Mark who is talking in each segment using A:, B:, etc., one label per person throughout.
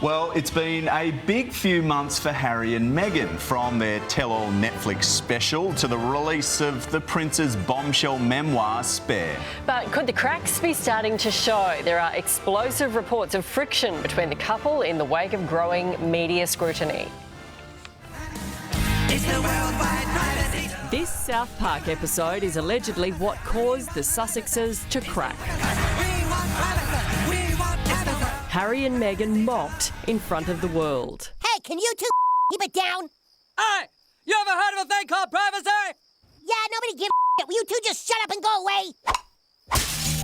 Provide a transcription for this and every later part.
A: Well, it's been a big few months for Harry and Meghan, from their tell-all Netflix special to the release of the Prince's bombshell memoir, Spare.
B: But could the cracks be starting to show? There are explosive reports of friction between the couple in the wake of growing media scrutiny. This South Park episode is allegedly what caused the Sussexes to crack. Harry and Meghan mocked in front of the world.
C: Hey, can you two keep it down?
D: Hey, you ever heard of a thing called privacy?
C: Yeah, nobody gives a shit. Will you two just shut up and go away?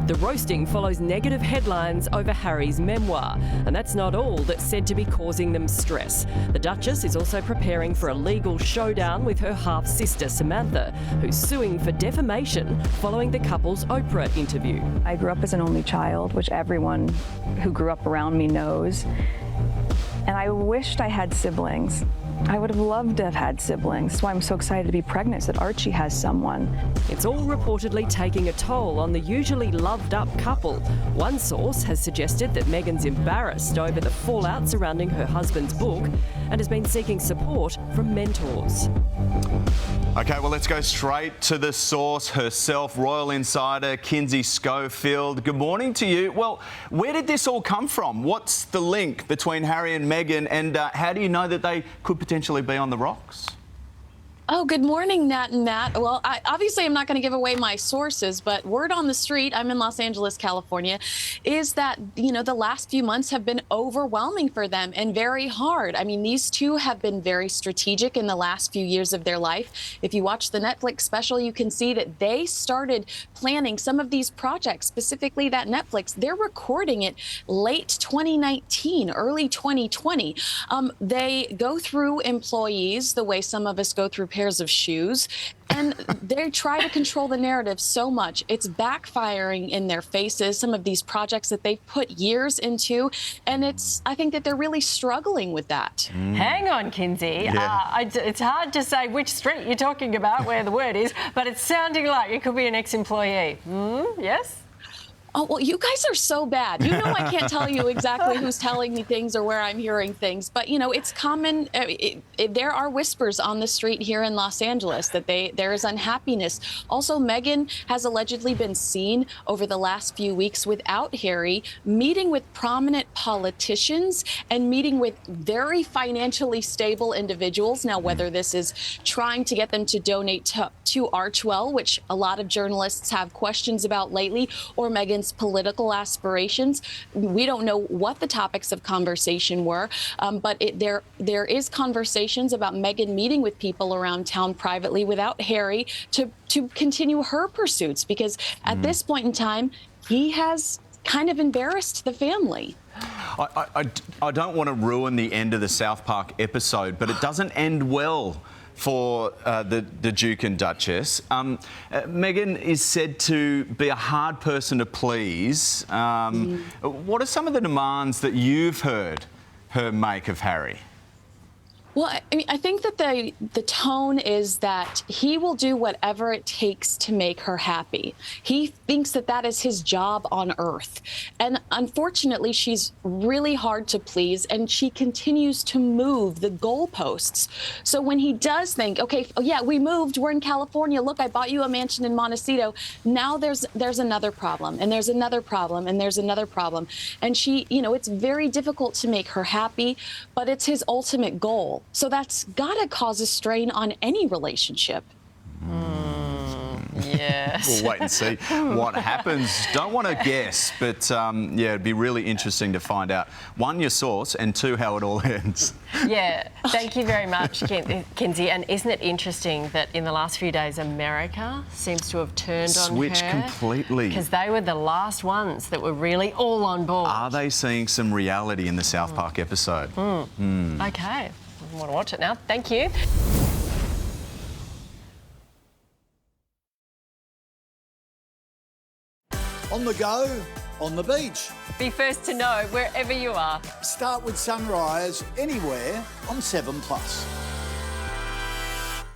B: The roasting follows negative headlines over Harry's memoir, and that's not all that's said to be causing them stress. The Duchess is also preparing for a legal showdown with her half-sister Samantha, who's suing for defamation following the couple's Oprah interview.
E: I grew up as an only child, which everyone who grew up around me knows, and I wished I had siblings. I would have loved to have had siblings. That's why I'm so excited to be pregnant, so that Archie has someone.
B: It's all reportedly taking a toll on the usually loved-up couple. One source has suggested that Meghan's embarrassed over the fallout surrounding her husband's book and has been seeking support from mentors.
A: OK, well, let's go straight to the source herself, Royal Insider Kinsey Schofield. Good morning to you. Well, where did this all come from? What's the link between Harry and Meghan, and how do you know that they could potentially be on the rocks?
F: Oh, good morning, Nat and Matt. Well, obviously I'm not going to give away my sources, but word on the street, I'm in Los Angeles, California, is that, the last few months have been overwhelming for them and very hard. I mean, these two have been very strategic in the last few years of their life. If you watch the Netflix special, you can see that they started planning some of these projects, specifically that Netflix. They're recording it late 2019, early 2020. They go through employees the way some of us go through pairs of shoes, and they try to control the narrative so much. It's backfiring in their faces, some of these projects that they've put years into, and I think that they're really struggling with that.
B: Hang on, Kinsey.
A: Yeah.
B: It's hard to say which street you're talking about, where the word is, but it's sounding like it could be an ex-employee. Yes?
F: Oh, well, you guys are so bad. You know I can't tell you exactly who's telling me things or where I'm hearing things, but, it's common. There are whispers on the street here in Los Angeles that there is unhappiness. Also, Meghan has allegedly been seen over the last few weeks without Harry, meeting with prominent politicians and meeting with very financially stable individuals. Now, whether this is trying to get them to donate to Archwell, which a lot of journalists have questions about lately, or Meghan's political aspirations. We don't know what the topics of conversation were, but there is conversations about Meghan meeting with people around town privately without Harry to continue her pursuits, because at this point in time, he has kind of embarrassed the family.
A: I don't want to ruin the end of the South Park episode, but it doesn't end well for the Duke and Duchess. Meghan is said to be a hard person to please. What are some of the demands that you've heard her make of Harry?
F: Well, I think that the tone is that he will do whatever it takes to make her happy. He thinks that is his job on earth. And unfortunately, she's really hard to please, and she continues to move the goalposts. So when he does think, okay, oh yeah, we moved, we're in California, look, I bought you a mansion in Montecito. Now there's another problem, and there's another problem, and there's another problem. And she, it's very difficult to make her happy, but it's his ultimate goal. So that's got to cause a strain on any relationship.
B: Yes.
A: We'll wait and see what happens. Don't want to guess, but it'd be really interesting to find out, one, your source, and two, how it all ends.
B: Yeah, thank you very much, Kinsey. And isn't it interesting that in the last few days, America seems to have turned on her?
A: Switched completely.
B: Because they were the last ones that were really all on board.
A: Are they seeing some reality in the South Park episode?
B: OK. I want to watch it now. Thank you.
G: On the go, on the beach.
B: Be first to know wherever you are.
G: Start with sunrise anywhere on 7plus.